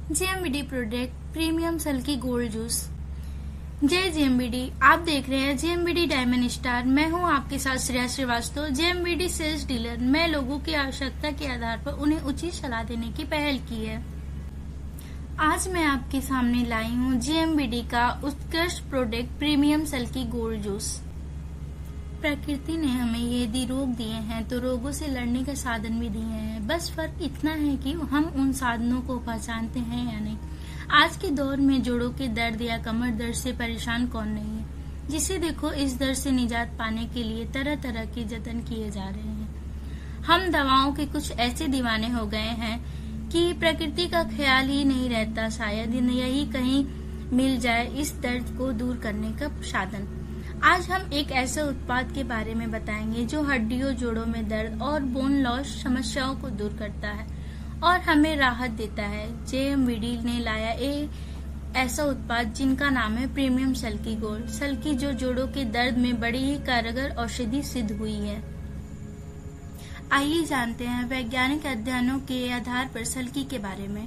जेएमबीडी product premium सल्की gold juice. जय जेएमबीडी, आप देख रहे हैं जेएमबीडी डायमंड स्टार। मैं हूं आपके साथ श्रेया श्रीवास्तव, जेएमबीडी सेल्स डीलर। मैं लोगों की आवश्यकता के आधार पर उन्हें उचित सलाह देने की पहल की है। आज मैं आपके सामने लाई हूं जेएमबीडी का उत्कृष्ट प्रोडक्ट प्रीमियम सल्की गोल्ड जूस। प्रकृति ने हमें यदि रोग दिए हैं तो रोगों से लड़ने के साधन भी दिए हैं। बस फर्क इतना है कि हम उन साधनों को पहचानते हैं या नहीं। आज के दौर में जोड़ों के दर्द या कमर दर्द से परेशान कौन नहीं है। जिसे देखो इस दर्द से निजात पाने के लिए तरह तरह के जतन किए जा रहे हैं। हम दवाओं के कुछ ऐसे दीवाने हो गए हैं कि प्रकृति का ख्याल ही नहीं रहता, शायद यही कहीं मिल जाए इस दर्द को दूर करने का साधन। आज हम एक ऐसे उत्पाद के बारे में बताएंगे जो हड्डियों, जोड़ों में दर्द और बोन लॉस समस्याओं को दूर करता है और हमें राहत देता है। जेएमबीडी ने लाया एक ऐसा उत्पाद जिनका नाम है प्रीमियम सल्की गोल्ड। सल्की जो जोड़ों के दर्द में बड़ी ही कारगर औषधि सिद्ध हुई है। आइए जानते हैं वैज्ञानिक अध्ययनों के आधार पर सल्की के बारे में।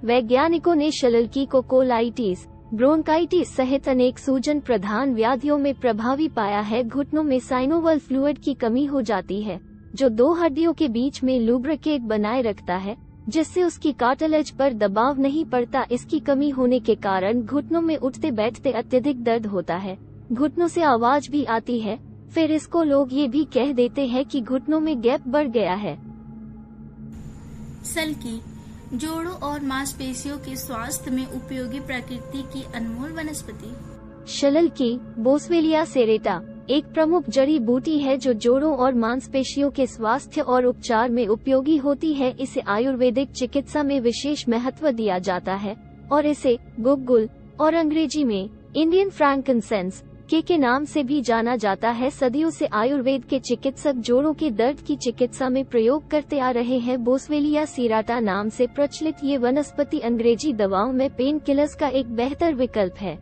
वैज्ञानिकों ने सल्की को कोलाइटिस, ब्रोंकाइटिस सहित अनेक सूजन प्रधान व्याधियों में प्रभावी पाया है। घुटनों में साइनोवल फ्लूइड की कमी हो जाती है जो दो हड्डियों के बीच में लुब्रिकेट बनाए रखता है, जिससे उसकी कार्टिलेज पर दबाव नहीं पड़ता। इसकी कमी होने के कारण घुटनों में उठते बैठते अत्यधिक दर्द होता है। घुटनों से आवाज भी आती है, फिर इसको लोग ये भी कह देते हैं कि घुटनों में गैप बढ़ गया है। सल्की जोड़ों और मांसपेशियों के स्वास्थ्य में उपयोगी प्रकृति की अनमोल वनस्पति। सल्की बोसवेलिया सेरेटा एक प्रमुख जड़ी बूटी है जो जोड़ों और मांसपेशियों के स्वास्थ्य और उपचार में उपयोगी होती है। इसे आयुर्वेदिक चिकित्सा में विशेष महत्व दिया जाता है और इसे गुग्गुल और अंग्रेजी में इंडियन फ्रैंकिनसेंस के नाम से भी जाना जाता है। सदियों से आयुर्वेद के चिकित्सक जोड़ों के दर्द की चिकित्सा में प्रयोग करते आ रहे हैं। बोसवेलिया सीराटा नाम से प्रचलित ये वनस्पति अंग्रेजी दवाओं में पेन किलर्स का एक बेहतर विकल्प है।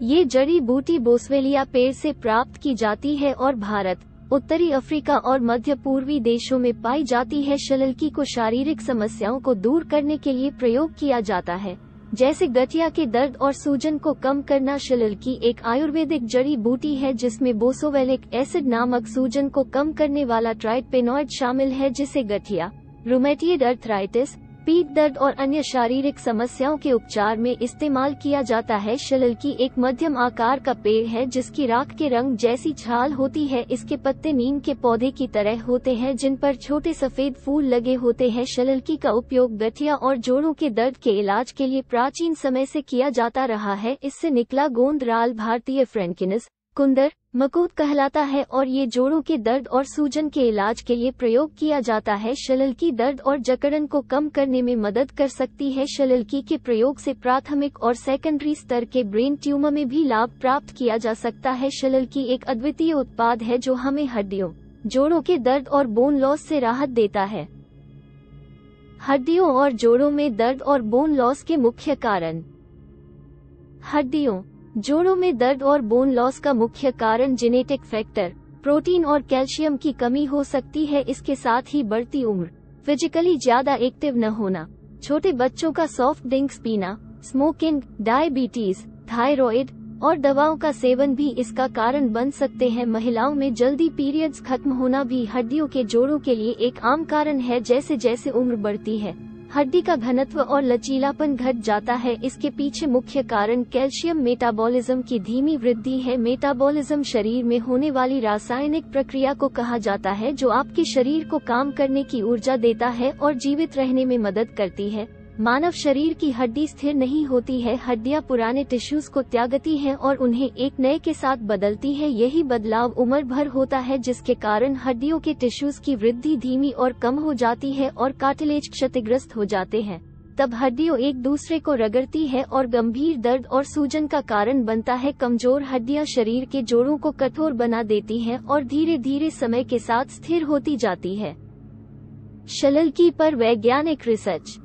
ये जड़ी बूटी बोसवेलिया पेड़ से प्राप्त की जाती है और भारत, उत्तरी अफ्रीका और मध्य पूर्वी देशों में पाई जाती है। सल्की को शारीरिक समस्याओं को दूर करने के लिए प्रयोग किया जाता है, जैसे गठिया के दर्द और सूजन को कम करना। सल्की एक आयुर्वेदिक जड़ी बूटी है जिसमें बोसोवेलिक एसिड नामक सूजन को कम करने वाला ट्राइपेनॉइड शामिल है, जिसे गठिया, रूमेटॉइड अर्थराइटिस, पीठ दर्द और अन्य शारीरिक समस्याओं के उपचार में इस्तेमाल किया जाता है। सल्की एक मध्यम आकार का पेड़ है जिसकी राख के रंग जैसी छाल होती है। इसके पत्ते नीम के पौधे की तरह होते हैं जिन पर छोटे सफेद फूल लगे होते हैं। सल्की का उपयोग गठिया और जोड़ों के दर्द के इलाज के लिए प्राचीन समय से किया जाता रहा है। इससे निकला गोंद राल भारतीय फ्रैंकिनस कुंदर मकूत कहलाता है और ये जोड़ों के दर्द और सूजन के इलाज के लिए प्रयोग किया जाता है। सल्की दर्द और जकड़न को कम करने में मदद कर सकती है। सल्की के प्रयोग से प्राथमिक और सेकेंडरी स्तर के ब्रेन ट्यूमर में भी लाभ प्राप्त किया जा सकता है। सल्की एक अद्वितीय उत्पाद है जो हमें हड्डियों, जोड़ों के दर्द और बोन लॉस से राहत देता है। हड्डियों और जोड़ों में दर्द और बोन लॉस के मुख्य कारण। हड्डियों, जोड़ों में दर्द और बोन लॉस का मुख्य कारण जेनेटिक फैक्टर, प्रोटीन और कैल्शियम की कमी हो सकती है। इसके साथ ही बढ़ती उम्र, फिजिकली ज्यादा एक्टिव न होना, छोटे बच्चों का सॉफ्ट ड्रिंक्स पीना, स्मोकिंग, डायबिटीज, थायराइड और दवाओं का सेवन भी इसका कारण बन सकते हैं। महिलाओं में जल्दी पीरियड्स खत्म होना भी हड्डियों के जोड़ों के लिए एक आम कारण है। जैसे जैसे उम्र बढ़ती है, हड्डी का घनत्व और लचीलापन घट जाता है। इसके पीछे मुख्य कारण कैल्शियम मेटाबॉलिज्म की धीमी वृद्धि है। मेटाबॉलिज्म शरीर में होने वाली रासायनिक प्रक्रिया को कहा जाता है जो आपके शरीर को काम करने की ऊर्जा देता है और जीवित रहने में मदद करती है। मानव शरीर की हड्डी स्थिर नहीं होती है। हड्डियां पुराने टिश्यूज को त्यागती हैं और उन्हें एक नए के साथ बदलती है। यही बदलाव उम्र भर होता है जिसके कारण हड्डियों के टिश्यूज की वृद्धि धीमी और कम हो जाती है और कार्टिलेज क्षतिग्रस्त हो जाते हैं। तब हड्डियों एक दूसरे को रगड़ती है और गंभीर दर्द और सूजन का कारण बनता है। कमजोर हड्डियां शरीर के जोड़ों को कठोर बना देती हैं और धीरे धीरे समय के साथ स्थिर होती जाती है। सल्की पर वैज्ञानिक रिसर्च।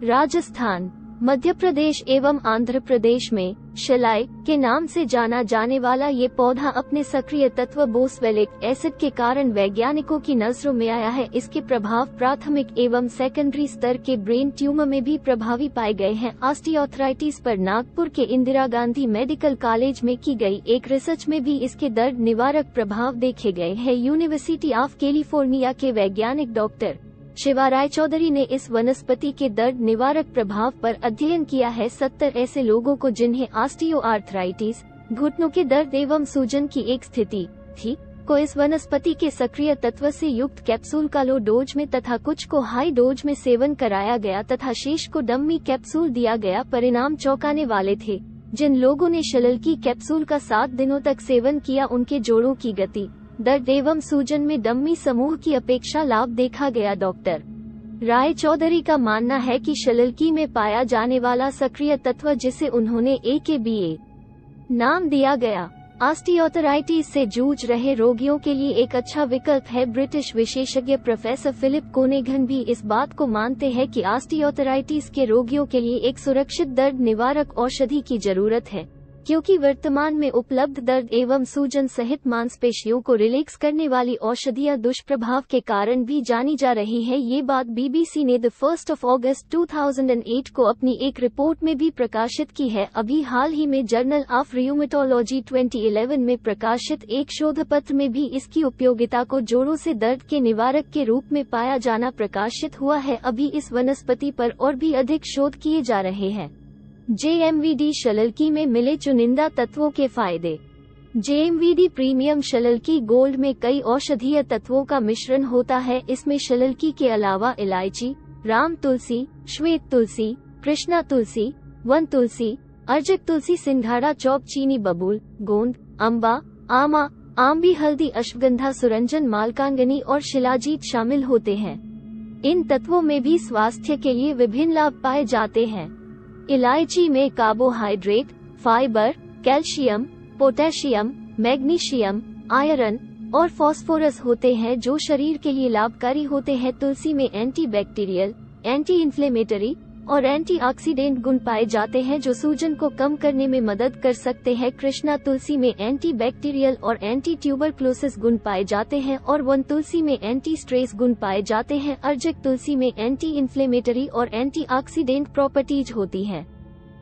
राजस्थान, मध्य प्रदेश एवं आंध्र प्रदेश में शलाई के नाम से जाना जाने वाला ये पौधा अपने सक्रिय तत्व बोसवेलिक एसिड के कारण वैज्ञानिकों की नजरों में आया है। इसके प्रभाव प्राथमिक एवं सेकेंडरी स्तर के ब्रेन ट्यूमर में भी प्रभावी पाए गए हैं। ऑस्टियोआर्थराइटिस पर नागपुर के इंदिरा गांधी मेडिकल कॉलेज में की गई एक रिसर्च में भी इसके दर्द निवारक प्रभाव देखे गए हैं। यूनिवर्सिटी ऑफ कैलिफोर्निया के वैज्ञानिक डॉक्टर शिवा रायचौधरी ने इस वनस्पति के दर्द निवारक प्रभाव पर अध्ययन किया है। 70 ऐसे लोगों को जिन्हें ऑस्टियोआर्थराइटिस, घुटनों के दर्द एवं सूजन की एक स्थिति थी, को इस वनस्पति के सक्रिय तत्व से युक्त कैप्सूल का लो डोज में तथा कुछ को हाई डोज में सेवन कराया गया तथा शेष को डम्मी कैप्सूल दिया गया। परिणाम चौंकाने वाले थे। जिन लोगों ने शललकी कैप्सूल का 7 दिनों तक सेवन किया, उनके जोड़ों की गति, दर्द एवं सूजन में डम्मी समूह की अपेक्षा लाभ देखा गया। डॉक्टर राय चौधरी का मानना है कि शललकी में पाया जाने वाला सक्रिय तत्व, जिसे उन्होंने AKBA नाम दिया गया, ऑस्टियोआर्थराइटिस से जूझ रहे रोगियों के लिए एक अच्छा विकल्प है। ब्रिटिश विशेषज्ञ प्रोफेसर फिलिप कोनेघन भी इस बात को मानते हैं कि ऑस्टियोआर्थराइटिस के रोगियों के लिए एक सुरक्षित दर्द निवारक औषधि की जरूरत है, क्योंकि वर्तमान में उपलब्ध दर्द एवं सूजन सहित मांसपेशियों को रिलैक्स करने वाली औषधियां दुष्प्रभाव के कारण भी जानी जा रही है। ये बात BBC ने 1 अगस्त 2008 को अपनी एक रिपोर्ट में भी प्रकाशित की है। अभी हाल ही में जर्नल ऑफ रियूमेटोलॉजी 2011 में प्रकाशित एक शोध पत्र में भी इसकी उपयोगिता को जोड़ों से दर्द के निवारक के रूप में पाया जाना प्रकाशित हुआ है। अभी इस वनस्पति पर और भी अधिक शोध किए जा रहे हैं। JMVD शललकी में मिले चुनिंदा तत्वों के फायदे। JMVD प्रीमियम शललकी गोल्ड में कई औषधीय तत्वों का मिश्रण होता है। इसमें शललकी के अलावा इलायची, राम तुलसी, श्वेत तुलसी, कृष्णा तुलसी, वन तुलसी, अर्जक तुलसी, सिंघाड़ा चौक, चीनी बबूल, गोंद, अम्बा, आमा, आंबी, हल्दी, अश्वगंधा, सुरंजन, मालकांगनी और शिलाजीत शामिल होते हैं। इन तत्वों में भी स्वास्थ्य के लिए विभिन्न लाभ पाए जाते हैं। इलायची में carbohydrate, fibre, calcium, potassium, magnesium, iron और फास्फोरस होते हैं, जो शरीर के लिए लाभकारी होते हैं। तुलसी में एंटीबैक्टीरियल, एंटी इन्फ्लेमेटरी और एंटीऑक्सीडेंट गुण पाए जाते हैं, जो सूजन को कम करने में मदद कर सकते हैं। कृष्णा तुलसी में एंटीबैक्टीरियल और एंटी ट्यूबरक्लोसिस गुण पाए जाते हैं और वन तुलसी में एंटी स्ट्रेस गुण पाए जाते हैं। अर्जक तुलसी में एंटी इन्फ्लेमेटरी और एंटीऑक्सीडेंट प्रॉपर्टीज होती है।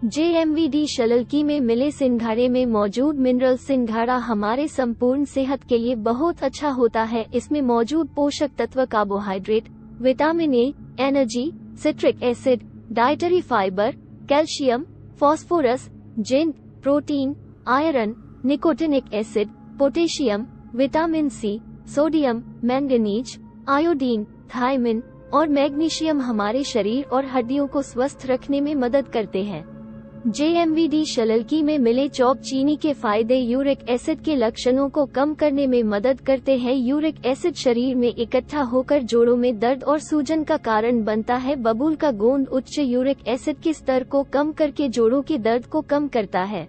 JMVD शललकी में मिले सिंघाड़े में मौजूद मिनरल। सिंघाड़ा हमारे संपूर्ण सेहत के लिए बहुत अच्छा होता है। इसमें मौजूद पोषक तत्व carbohydrate, vitamin A, energy, citric acid, dietary fibre, calcium, phosphorus, zinc, protein, iron, nicotinic acid, potassium, vitamin C, sodium, manganese, iodine, thiamine और मैग्नीशियम हमारे शरीर और हड्डियों को स्वस्थ रखने में मदद करते हैं। JMVD शललकी में मिले चौक चीनी के फायदे। यूरिक एसिड के लक्षणों को कम करने में मदद करते हैं। यूरिक एसिड शरीर में इकट्ठा होकर जोड़ों में दर्द और सूजन का कारण बनता है। बबूल का गोंद उच्च यूरिक एसिड के स्तर को कम करके जोड़ों के दर्द को कम करता है।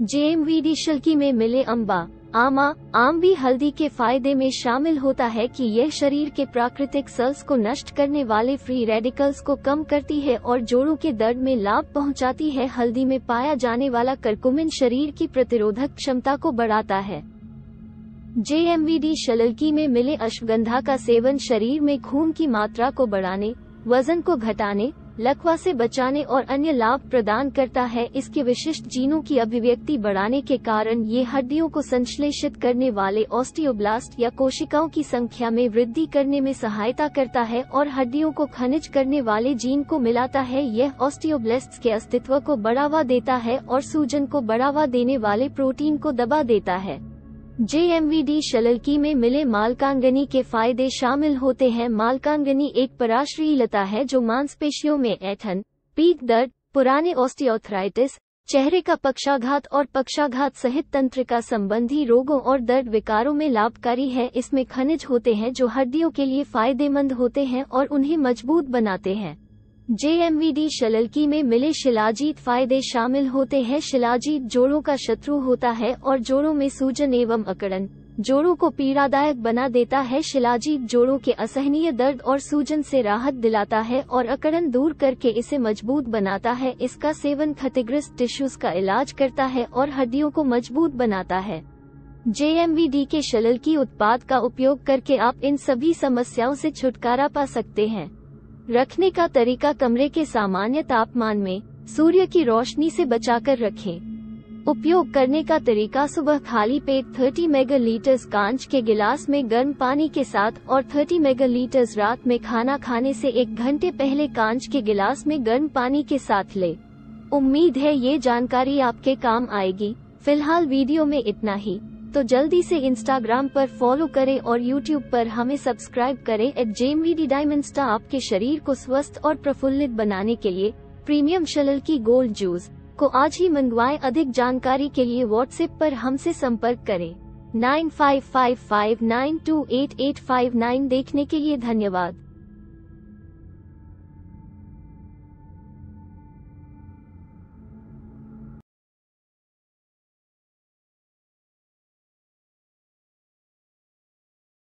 JMVD शलकी में मिले अम्बा, आमा, आंबी, हल्दी के फायदे में शामिल होता है कि यह शरीर के प्राकृतिक सेल्स को नष्ट करने वाले फ्री रेडिकल्स को कम करती है और जोड़ों के दर्द में लाभ पहुंचाती है। हल्दी में पाया जाने वाला करकुमिन शरीर की प्रतिरोधक क्षमता को बढ़ाता है। JMVD शललकी में मिले अश्वगंधा का सेवन शरीर में खून की मात्रा को बढ़ाने, वजन को घटाने, लकवा से बचाने और अन्य लाभ प्रदान करता है। इसके विशिष्ट जीनों की अभिव्यक्ति बढ़ाने के कारण ये हड्डियों को संश्लेषित करने वाले ऑस्टियोब्लास्ट या कोशिकाओं की संख्या में वृद्धि करने में सहायता करता है और हड्डियों को खनिज करने वाले जीन को मिलाता है। यह ऑस्टियोब्लास्ट्स के अस्तित्व को बढ़ावा देता है और सूजन को बढ़ावा देने वाले प्रोटीन को दबा देता है। JMVD शललकी में मिले मालकांगनी के फायदे शामिल होते हैं। मालकांगनी एक पराश्रयी लता है जो मांसपेशियों में ऐंठन, पीठ दर्द, पुराने ऑस्टियोआर्थराइटिस, चेहरे का पक्षाघात और पक्षाघात सहित तंत्रिका संबंधी रोगों और दर्द विकारों में लाभकारी है। इसमें खनिज होते हैं जो हड्डियों के लिए फायदेमंद होते हैं और उन्हें मजबूत बनाते हैं। JMVD शललकी में मिले शिलाजीत फायदे शामिल होते हैं। शिलाजीत जोड़ों का शत्रु होता है और जोड़ों में सूजन एवं अकड़न, जोड़ों को पीड़ादायक बना देता है। शिलाजीत जोड़ों के असहनीय दर्द और सूजन से राहत दिलाता है और अकड़न दूर करके इसे मजबूत बनाता है। इसका सेवन क्षतिग्रस्त टिश्यूज का इलाज करता है और हड्डियों को मजबूत बनाता है। JMVD के शलकी उत्पाद का उपयोग करके आप इन सभी समस्याओं से छुटकारा पा सकते हैं। रखने का तरीका: कमरे के सामान्य तापमान में सूर्य की रोशनी से बचाकर रखें। उपयोग करने का तरीका: सुबह खाली पेट 30 मेगालीटर्स कांच के गिलास में गर्म पानी के साथ और 30 मेगालीटर्स रात में खाना खाने से 1 घंटे पहले कांच के गिलास में गर्म पानी के साथ लें। उम्मीद है ये जानकारी आपके काम आएगी। फिलहाल वीडियो में इतना ही, तो जल्दी से इंस्टाग्राम पर फॉलो करें और यूट्यूब पर हमें सब्सक्राइब करें। JMVD डायमंड स्टार आपके शरीर को स्वस्थ और प्रफुल्लित बनाने के लिए प्रीमियम शलकी गोल्ड जूस को आज ही मंगवाएं। अधिक जानकारी के लिए व्हाट्सएप पर हमसे संपर्क करें। 9555928859 देखने के लिए धन्यवाद।